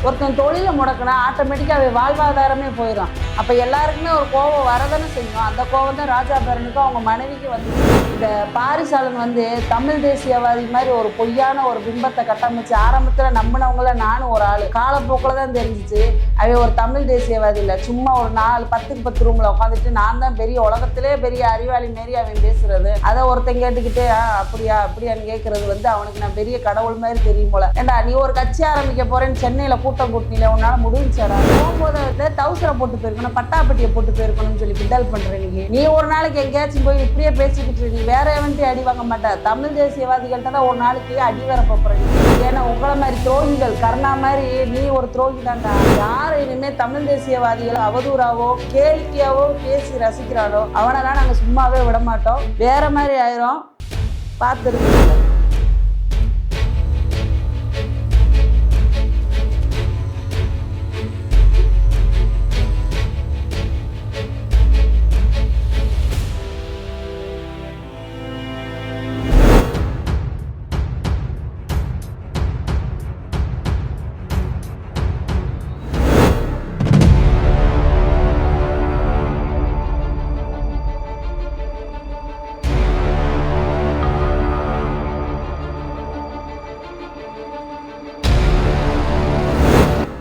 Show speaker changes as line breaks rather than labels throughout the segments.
ஒருத்தன் தொழிலை முடக்கினா ஆட்டோமேட்டிக்காக வாழ்வாதாரமே போயிடும். அப்போ எல்லாருக்குமே ஒரு கோபம் வரதானே செய்யும். அந்த கோபம் தான் ராஜா பேரனுக்கும் அவங்க மனைவிக்கு வந்து. இந்த பாரிசாலன் வந்து தமிழ் தேசியவாதி மாதிரி ஒரு பொய்யான ஒரு பிம்பத்தை கட்டமைச்சு ஆரம்பத்தில் நம்பினவங்கள நானும் ஒரு ஆள். காலப்போக்கில் தான் தெரிஞ்சிச்சு அவன் ஒரு தமிழ் தேசியவாதி இல்லை. சும்மா ஒரு 10 ரூமில் உட்காந்துட்டு நான் தான் பெரிய உலகத்திலே பெரிய அறிவாளி மாரி அவன் பேசுறது. அதை ஒருத்தன் கேட்டுக்கிட்டு அப்படியா அப்படியான்னு கேட்கறது வந்து அவனுக்கு நான் பெரிய கடவுள் மாதிரி தெரியும் போல. ஏண்டா நீ ஒரு கட்சி ஆரம்பிக்க போறேன்னு சென்னையில கூட்டம் கூட்டினில உன்னால முடிஞ்சாடா? போகும்போது தௌசரை போட்டு போயிருக்கணும், பட்டாப்பட்டியை போட்டு போயிருக்கணும்னு சொல்லி கிண்டல் பண்ற நீ ஒரு நாளைக்கு எங்கேயாச்சும் போய் இப்படியே பேசிக்கிட்டு நீ வேற எவன்ட்டு அடி வாங்க மாட்டா. தமிழ் தேசியவாதிகள்கிட்ட தான் ஒரு நாளைக்கு அடி வர போற. ஏன்னா உங்களை மாதிரி துரோகிகள் கருணா மாதிரி நீ ஒரு துரோகி தான்டா. யார் இனிமே தமிழ் தேசியவாதிகள் அவதூறாவோ கேளிக்கையாவோ பேசி ரசிக்கிறானோ அவனெல்லாம் நாங்கள் சும்மாவே விட மாட்டோம். வேற மாதிரி ஆயிரும். பார்த்துருக்கீங்க.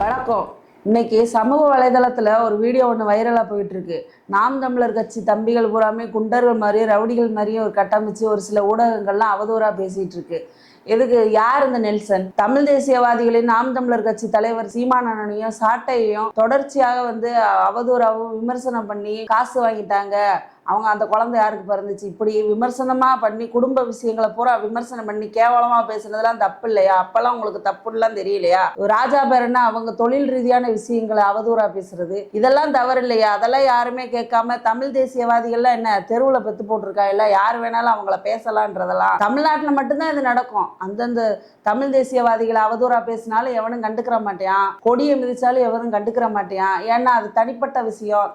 வணக்கம். இன்னைக்கு சமூக வலைதளத்தில் ஒரு வீடியோ ஒன்று வைரலாக போயிட்டு இருக்கு. நாம் தமிழர் கட்சி தம்பிகள் பூராமே குண்டர்கள் மாதிரியும் ரவுடிகள் மாதிரியும் ஒரு கட்டமைச்சு ஒரு சில ஊடகங்கள்லாம் அவதூறாக பேசிட்டு இருக்கு. எதுக்கு? யார் இந்த நெல்சன்? தமிழ் தேசியவாதிகளின் நாம் தமிழர் கட்சி தலைவர் சீமானனையும் சாட்டையையும் தொடர்ச்சியாக வந்து அவதூறாகவும் விமர்சனம் பண்ணி காசு வாங்கிட்டாங்க. அவங்க அந்த குழந்தை யாருக்கு பிறந்துச்சு? இப்படி விமர்சனமாக பண்ணி குடும்ப விஷயங்களை பூரா விமர்சனம் பண்ணி கேவலமாக பேசுனதெல்லாம் தப்பு இல்லையா? அப்பெல்லாம் உங்களுக்கு தப்புலாம் தெரியலையா? ராஜா பேரன்னா அவங்க தொழில் ரீதியான விஷயங்களை அவதூறா பேசுறது இதெல்லாம் தவறு இல்லையா? அதெல்லாம் யாருமே கேட்காம தமிழ் தேசியவாதிகள்லாம் என்ன தெருவில் பெத்து போட்டிருக்கா? இல்லை யார் வேணாலும் அவங்கள பேசலான்றதெல்லாம் தமிழ்நாட்டில் மட்டும்தான் இது நடக்கும். அந்தந்த தமிழ் தேசியவாதிகளை அவதூறா பேசினாலும் எவனும் கண்டுக்கிற மாட்டேன், கொடியை மிதிச்சாலும் எவரும் கண்டுக்கிற மாட்டேன். ஏன்னா அது தனிப்பட்ட விஷயம்.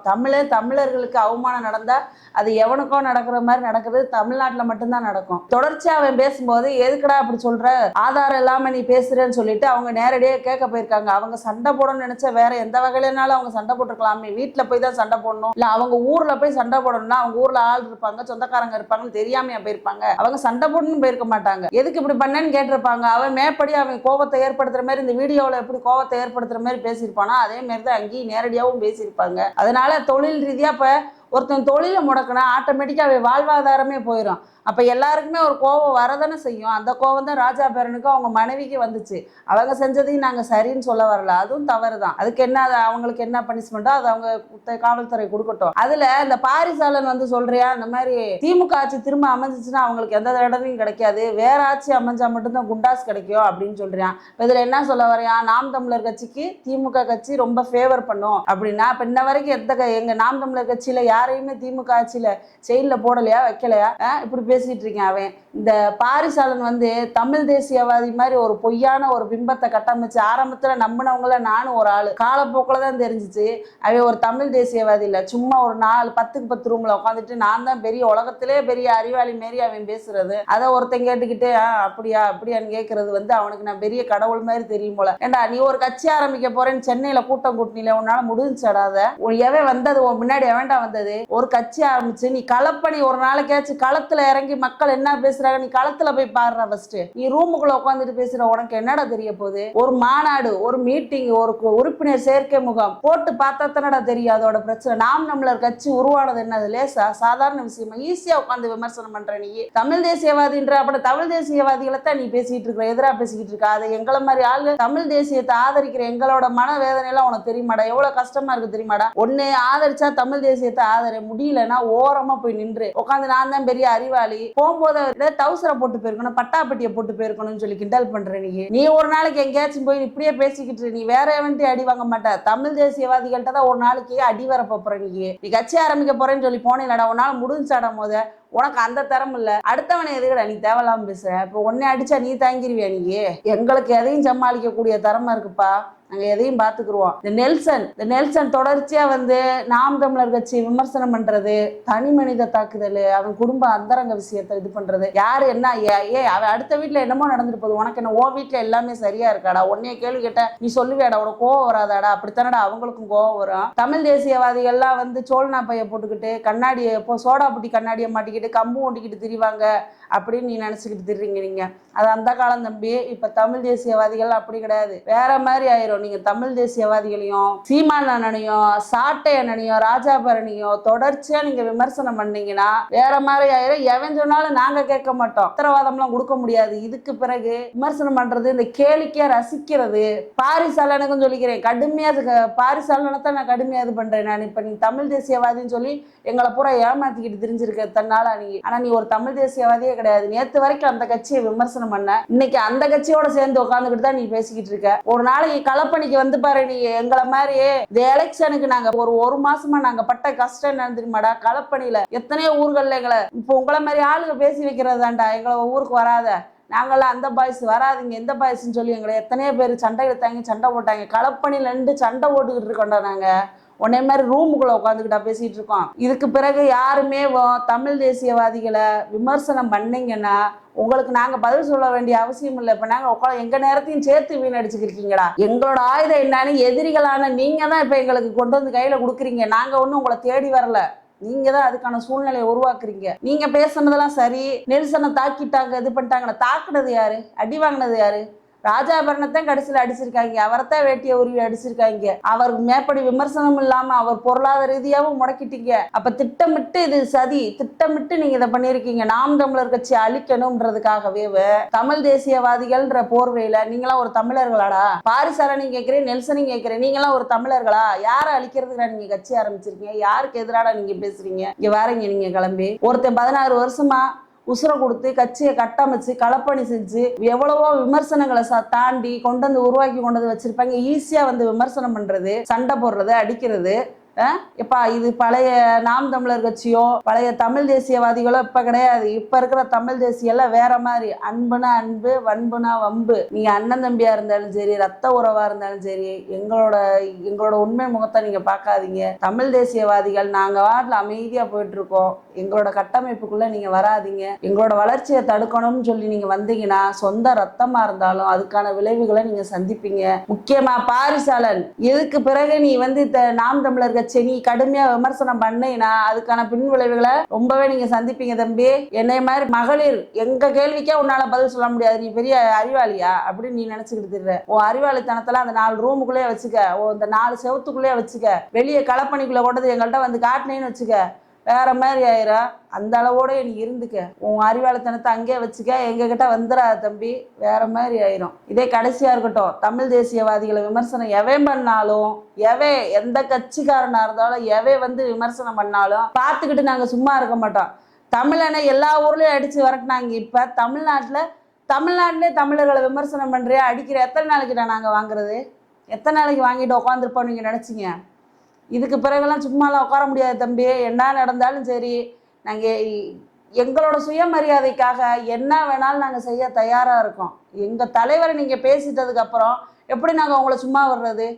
தமிழர்களுக்கு அவமானம் நடந்தா அது எவனுக்கோ நடக்கிற மாதிரி நடக்கிறது தமிழ்நாட்டில் மட்டும்தான் நடக்கும். தொடர்ச்சியா அவன் பேசும்போது எதுக்குடா அப்படி சொல்ற, ஆதாரம் இல்லாம நீ பேசுறேன்னு சொல்லிட்டு அவங்க நேரடியாக கேட்க போயிருக்காங்க. அவங்க சண்டை போடணும்னு நினைச்சா வேற எந்த வகையிலனாலும் அவங்க சண்டை போட்டுருக்கலாமே. வீட்டுல போய் தான் சண்டை போடணும், இல்ல அவங்க ஊர்ல போய் சண்டை போடணும்னா அவங்க ஊர்ல ஆள் இருப்பாங்க, சொந்தக்காரங்க இருப்பாங்கன்னு தெரியாமையா போயிருப்பாங்க. அவங்க சண்டை போடணும்னு போயிருக்க மாட்டாங்க. எதுக்கு இப்படி பண்ணேன்னு கேட்டிருப்பாங்க. அவன் மேற்படி அவன் கோபத்தை ஏற்படுத்துற மாதிரி இந்த வீடியோவில் எப்படி கோபத்தை ஏற்படுத்துற மாதிரி பேசியிருப்பானா அதே மாதிரி தான் அங்கேயும் நேரடியாகவும் பேசியிருப்பாங்க. அதனால தொழில் ரீதியா இப்ப ஒருத்தன் தொழிலை முடக்கினா ஆட்டோமேட்டிக்காக வாழ்வாதாரமே போயிடும். அப்போ எல்லாருக்குமே ஒரு கோபம் வரதானே செய்யும். அந்த கோபம் தான் ராஜா பேரனுக்கும் அவங்க மனைவிக்கு வந்துச்சு. அவங்க செஞ்சதையும் நாங்கள் சரின்னு சொல்ல வரல, அதுவும் தவறு தான். அதுக்கு என்ன, அவங்களுக்கு என்ன பனிஷ்மெண்ட்டோ அது அவங்க காவல்துறை கொடுக்கட்டும். அதுல இந்த பாரிசாலன் வந்து சொல்றியா இந்த மாதிரி திமுக ஆட்சி திரும்ப அமைஞ்சிச்சுன்னா அவங்களுக்கு எந்த தடவையும் கிடைக்காது, வேற ஆட்சி அமைஞ்சா மட்டும்தான் குண்டாஸ் கிடைக்கும் அப்படின்னு சொல்றியான். இதுல என்ன சொல்ல வரையா? நாம் தமிழர் கட்சிக்கு திமுக கட்சி ரொம்ப ஃபேவர் பண்ணும் அப்படின்னா இப்ப இன்ன வரைக்கும் எங்க நாம் தமிழர் கட்சியில யாரையுமே திமுக ஆட்சியில செயல்ல போடலையா, வைக்கலையா? இப்படி பேசிட்டு இருக்கேன். அவன் இந்த பாரிசாலன் வந்து தமிழ் தேசியவாதி மாதிரி ஒரு பொய்யான ஒரு பிம்பத்தை கட்டமைச்சு ஆரம்பத்துல நம்பினவங்கள நானும் ஒரு ஆள். காலப்போக்கில் தான் தெரிஞ்சிச்சு அவன் ஒரு தமிழ் தேசியவாதி இல்லை. சும்மா ஒரு 10 ரூம்ல உட்காந்துட்டு நான் தான் பெரிய உலகத்திலே பெரிய அறிவாளி மாரி அவன் பேசுறது. அதை ஒருத்தன் கேட்டுக்கிட்டு அப்படியா அப்படியான்னு கேட்கறது வந்து அவனுக்கு நான் பெரிய கடவுள் மாதிரி தெரியும் போல. ஏண்டா நீ ஒரு கட்சி ஆரம்பிக்க போறேன்னு சென்னையில கூட்டம் கூட்டினில உன்னால முடிஞ்சாடாத? எவன் வந்தது முன்னாடி எவன்டா வந்தது? ஒரு கட்சி ஆரம்பிச்சு நீ களப்பணி ஒரு நாளைக்காச்சும் களத்துல இறங்கி மக்கள் என்ன பேசுறாங்க நீ களத்துல போய் பாடுற. ஃபர்ஸ்ட் நீ ரூமுக்குள்ள உட்காந்துட்டு பேசுற உனக்கு என்னடா தெரிய போகுது? ஒரு மாநாடு, ஒரு மீட்டிங், ஒரு உறுப்பினர் சேர்க்கை முகாம் போட்டு பார்த்தா தானடா தெரியும் அதோட பிரச்சனை. நாம் தமிழர் கட்சி உருவானது என்னது லேசா? சாதாரண விஷயமா? ஈஸியா உட்காந்து விமர்சனம் பண்ற நீ தமிழ் தேசியவாதின்ற. அப்படி தமிழ் தேசியவாதிகளை தான் நீ பேசிட்டு இருக்க, எதிராக பேசிக்கிட்டு இருக்க. அதை எங்களை மாதிரி ஆளு தமிழ் தேசியத்தை ஆதரிக்கிற எங்களோட மன வேதனை எல்லாம் உனக்கு தெரியுமாடா? எவ்வளவு கஷ்டமா இருக்கு தெரியுமாடா? ஒன்னு ஆதரிச்சா தமிழ் தேசியத்தை ஆதரி, முடியலன்னா ஓரமா போய் நின்று உட்காந்து நான் தான் பெரிய அறிவாளி, போகும்போது தௌசரை போட்டு போயிருக்கணும், பட்டாப்பட்டியை போட்டு போயிருக்கணும்னு சொல்லி கிண்டல் பண்ற நீ ஒரு நாளைக்கு எங்கேயாச்சும் போய் இப்படியே பேசிக்கிட்டு நீ வேற எவன்ட்டு அடி வாங்க மாட்ட. தமிழ் தேசியவாதிகள்கிட்ட தான் ஒரு நாளைக்கு அடி வர போற. நீ கட்சி ஆரம்பிக்க போறேன்னு சொல்லி போனேன்டா, ஒரு நாள் முடிஞ்சாடும் போது உனக்கு அந்த திறமை இல்ல, அடுத்தவனை எதுக்கடா நீ தேவையில்லாம பேசுற? இப்போ உன்னை அடிச்சா நீ தாங்கிருவியா? நீ எங்களுக்கு எதையும் சமாளிக்க கூடிய திறமை இருக்குப்பா, நாங்க எதையும் பாத்துக்குருவோம். இந்த நெல்சன் தொடர்ச்சியா வந்து நாம் தமிழர் கட்சி விமர்சனம் பண்றது, தனி மனித தாக்குதல், அவன் குடும்ப அந்தரங்க விஷயத்தை இது பண்றது, யாரு என்ன அவன் அடுத்த வீட்டுல என்னமோ நடந்துட்டு போகுது, உனக்கு என்ன ஓ வீட்டுல எல்லாமே சரியா இருக்காடா? உன்னைய கேள்வி கேட்ட நீ சொல்லுவியாடா? உனக்கு கோவம் வராதாடா? அப்படித்தானடா அவங்களுக்கும் கோவம் வரும். தமிழ் தேசியவாதிகள்லாம் வந்து சோழனா பைய போட்டுக்கிட்டு கண்ணாடியை சோடா புட்டி கண்ணாடியை மாட்டிக்கிட்டு கம்பு ஓட்டிக்கிட்டு திரிவாங்க அப்படின்னு நீ நினைச்சுக்கிட்டு திரிறீங்க. நீங்க அது அந்த காலம் தம்பி. இப்ப தமிழ் தேசியவாதிகள் அப்படி கிடையாது, வேற மாதிரி ஆயிரும். நீங்க தமிழ் தேசியவாதிகளையும் சீமான் அண்ணனையும் சாட்டை அண்ணனையும் ராஜாபரணியும் தொடர்ச்சியா நீங்க விமர்சனம் பண்ணீங்கன்னா வேற மாதிரி ஆயிரும். எவன் சொன்னாலும் நாங்க கேட்க மாட்டோம், உத்தரவாதம்லாம் கொடுக்க முடியாது. இதுக்கு பிறகு விமர்சனம் பண்றது, இந்த கேளிக்கையா ரசிக்கிறது, பாரிசாலனுக்கும் சொல்லிக்கிறேன், கடுமையா பாரிசாலனத்தை நான் கடுமையா இது பண்றேன். நான் இப்ப நீ தமிழ் தேசியவாதின்னு சொல்லி எங்களை பூரா ஏமாத்திக்கிட்டு தெரிஞ்சிருக்க தன்னால நீ. ஆனா நீ ஒரு தமிழ் தேசியவாதியே கிடையாது. நேத்து வரைக்கும் அந்த கட்சியை விமர்சனம் பண்ண, இன்னைக்கு அந்த கட்சியோட சேர்ந்து உட்காந்துக்கிட்டு தான் நீ பேசிக்கிட்டு இருக்க. ஒரு நாளைக்கு களப்பணிக்கு வந்து பாரு, நீ எங்களை மாதிரி இந்த எலெக்ஷனுக்கு நாங்க ஒரு மாசமா நாங்க பட்ட கஷ்டம் என்ன தெரியுமாடா? களப்பணியில எத்தனையோ ஊர்கள்ல எங்களை இப்போ உங்களை மாதிரி ஆளுங்க பேசி வைக்கிறது தான்டா. எங்களை ஊருக்கு வராத, நாங்களாம் அந்த பாய்ஸ் வராதிங்க, எந்த பாய்ஸ்ன்னு சொல்லி எங்களை எத்தனையோ பேர் சண்டை எடுத்தாங்க, சண்டை போட்டாங்க. களப்பணியில இருந்து சண்டை போட்டுக்கிட்டு இருக்கோம்டா நாங்க. உன்னை மாதிரி ரூமுக்குள்ள உட்காந்துக்கிட்டா பேசிட்டு இருக்கோம். இதுக்கு பிறகு யாருமே தமிழ் தேசியவாதிகளை விமர்சனம் பண்ணீங்கன்னா உங்களுக்கு நாங்க பதில் சொல்ல வேண்டிய அவசியம் இல்லை. இப்ப நாங்க உட்காந்து எங்க நேரத்தையும் சேர்த்து வீணடிச்சுக்கிருக்கீங்கடா. எங்களோட ஆயுதம் என்னன்னு எதிரிகளான நீங்க தான் இப்ப எங்களுக்கு கொண்டு வந்து கையில கொடுக்குறீங்க. நாங்க ஒன்றும் உங்களை தேடி வரல, நீங்க தான் அதுக்கான சூழ்நிலையை உருவாக்குறீங்க. நீங்க பேசுனதெல்லாம் சரி, நெல்சனை தாக்கிட்டாங்க, இது பண்ணிட்டாங்க. தாக்குனது யாரு? அடி வாங்கினது யாரு? ராஜாபரணத்தான் கடைசியில் அடிச்சிருக்காங்க, அவரைத்தான் வேட்டிய உருவி அடிச்சிருக்காங்க. அவர் மேற்படி விமர்சனம் இல்லாம அவர் பொருளாதார ரீதியாவும் முடக்கிட்டீங்க. அப்ப திட்டமிட்டு இது சதி, திட்டமிட்டு நீங்க இதை பண்ணிருக்கீங்க. நாம் தமிழர் கட்சி அழிக்கணும்ன்றதுக்காகவே தமிழ் தேசியவாதிகள்ன்ற போர்வையில நீங்களாம் ஒரு தமிழர்களாடா? பாரிசாலனையும் கேட்கிறேன், நெல்சனையும் கேட்கிறேன், நீங்களாம் ஒரு தமிழர்களா? யாரை அழிக்கிறதுக்கு நீங்க கட்சி ஆரம்பிச்சிருக்கீங்க? யாருக்கு எதிராடா நீங்க பேசுறீங்க? இங்க வாரீங்க நீங்க கிளம்பி. ஒருத்தன் 16 வருஷமா உசுரை கொடுத்து கட்சியை கட்டமைச்சு களப்பணி செஞ்சு எவ்வளவோ விமர்சனங்களை தாண்டி கொண்டு வந்து உருவாக்கி கொண்டு வந்து வச்சிருப்பாங்க. ஈஸியா வந்து விமர்சனம் பண்றது, சண்டை போடுறது, அடிக்கிறது. எப்பா இது பழைய நாம் தமிழர் கட்சியோ பழைய தமிழ் தேசியவாதிகளோ இப்ப கிடையாது. இப்ப இருக்கிற தமிழ் தேசியெல்லாம் வேற மாதிரி. அன்புனா அன்பு, வன்புனா வம்பு. நீங்க அண்ணன் தம்பியா இருந்தாலும் சரி, ரத்த உறவா இருந்தாலும் சரி, எங்களோட உண்மை முகத்தை நீங்க பார்க்காதீங்க. தமிழ் தேசியவாதிகள் நாங்க வாட்டில் அமைதியா போயிட்டு இருக்கோம். எங்களோட கட்டமைப்புக்குள்ள நீங்க வராதிங்க. எங்களோட வளர்ச்சியை தடுக்கணும்னு சொல்லி நீங்க வந்தீங்கன்னா சொந்த ரத்தமா இருந்தாலும் அதுக்கான விளைவுகளை நீங்க சந்திப்பீங்க. முக்கியமா பாரிசாலன், இதுக்கு பிறகு நீ வந்து நாம் தமிழர் நீ கடுமையா விமர்சனம் பண்ணீங்கன்னா அதுக்கான பின் விளைவுகளை ரொம்பவே நீங்க சந்திப்பீங்க தம்பி. என்னை மாதிரி மகளிர் எங்க கேள்விக்கே உன்னால பதில் சொல்ல முடியாது, நீ பெரிய அறிவாளியா அப்படின்னு நீ நினைச்சுக்கிட்டு இருக்க. உன் அறிவாளித்தனத்துல அந்த 4 ரூமுக்குள்ளேயே வச்சுக்க, இந்த 4 செவத்துக்குள்ளேயே வச்சுக்க. வெளியே களப்பணிக்குள்ள கொண்டது எங்கள்கிட்ட வந்து காட்டினேன்னு வச்சுக்க, வேற மாதிரி ஆயிரும். அந்த அளவோட நீ இருந்துக்க, உன் அறிவாளித்தனத்தை அங்கேயே வச்சுக்க, எங்ககிட்ட வந்துடாத தம்பி, வேற மாதிரி ஆயிரும். இதே கடைசியா இருக்கட்டும். தமிழ் தேசியவாதிகளை விமர்சனம் எவன் பண்ணாலும், எந்த கட்சிக்காரனா இருந்தாலும் வந்து விமர்சனம் பண்ணாலும் பார்த்துக்கிட்டு நாங்க சும்மா இருக்க மாட்டோம். தமிழனை எல்லா ஊர்லயும் அடிச்சு வரட்டினாங்க. இப்ப தமிழ்நாட்டிலே தமிழர்களை விமர்சனம் பண்றியா, அடிக்கிற, எத்தனை நாளைக்கு நாங்க வாங்குறது? எத்தனை நாளைக்கு வாங்கிட்டு உட்காந்துருப்போம் நீங்க நினைச்சீங்க? இதுக்கு பிறகுலாம் சும்மாலாம் உட்கார முடியாது தம்பி. என்ன நடந்தாலும் சரி, நாங்கள் எங்களோட சுயமரியாதைக்காக என்ன வேணாலும் நாங்கள் செய்ய தயாராக இருக்கோம். எங்கள் தலைவரை நீங்கள் பேசிட்டதுக்கு அப்புறம் எப்படி நாங்கள் உங்களை சும்மா வர்றது?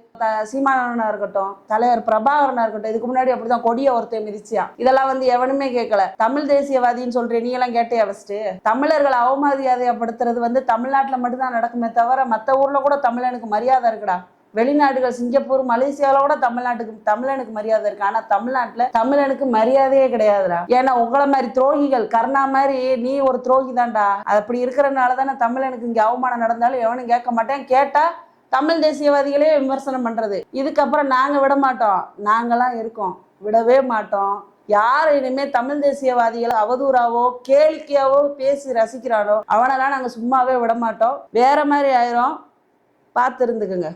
சீமானனா இருக்கட்டும், தலைவர் பிரபாகரனா இருக்கட்டும், இதுக்கு முன்னாடி அப்படிதான் கொடிய ஒருத்தைய மிதிச்சியா. இதெல்லாம் வந்து எவனுமே கேட்கல. தமிழ் தேசியவாதின்னு சொல்றேன், நீ எல்லாம் கேட்டையா? ஃபர்ஸ்ட் தமிழர்களை அவமரியாதைப்படுத்துறது வந்து தமிழ்நாட்டில் மட்டும்தான் நடக்குமே தவிர மற்ற ஊர்ல கூட தமிழனுக்கு மரியாதை இருக்குடா. வெளிநாடுகள் சிங்கப்பூர் மலேசியாவோட தமிழனுக்கு மரியாதை இருக்கு. ஆனா தமிழ்நாட்டுல தமிழனுக்கு மரியாதையே கிடையாதுடா. ஏன்னா உங்களை மாதிரி துரோகிகள், கருணா மாதிரி நீ ஒரு துரோகி தான்டா. அப்படி இருக்கிறதுனாலதானே தமிழனுக்கு இங்க அவமானம் நடந்தாலும் எவனும் கேட்க மாட்டேன். கேட்டா தமிழ் தேசியவாதிகளே விமர்சனம் பண்றது. இதுக்கப்புறம் நாங்க விட மாட்டோம். நாங்கெல்லாம் இருக்கோம், விடவே மாட்டோம். யார் இனிமே தமிழ் தேசியவாதிகளை அவதூறாவோ கேளிக்கையாவோ பேசி ரசிக்கிறானோ அவனெல்லாம் நாங்க சும்மாவே விட மாட்டோம். வேற மாதிரி ஆயிரும், பார்த்து இருந்துக்குங்க.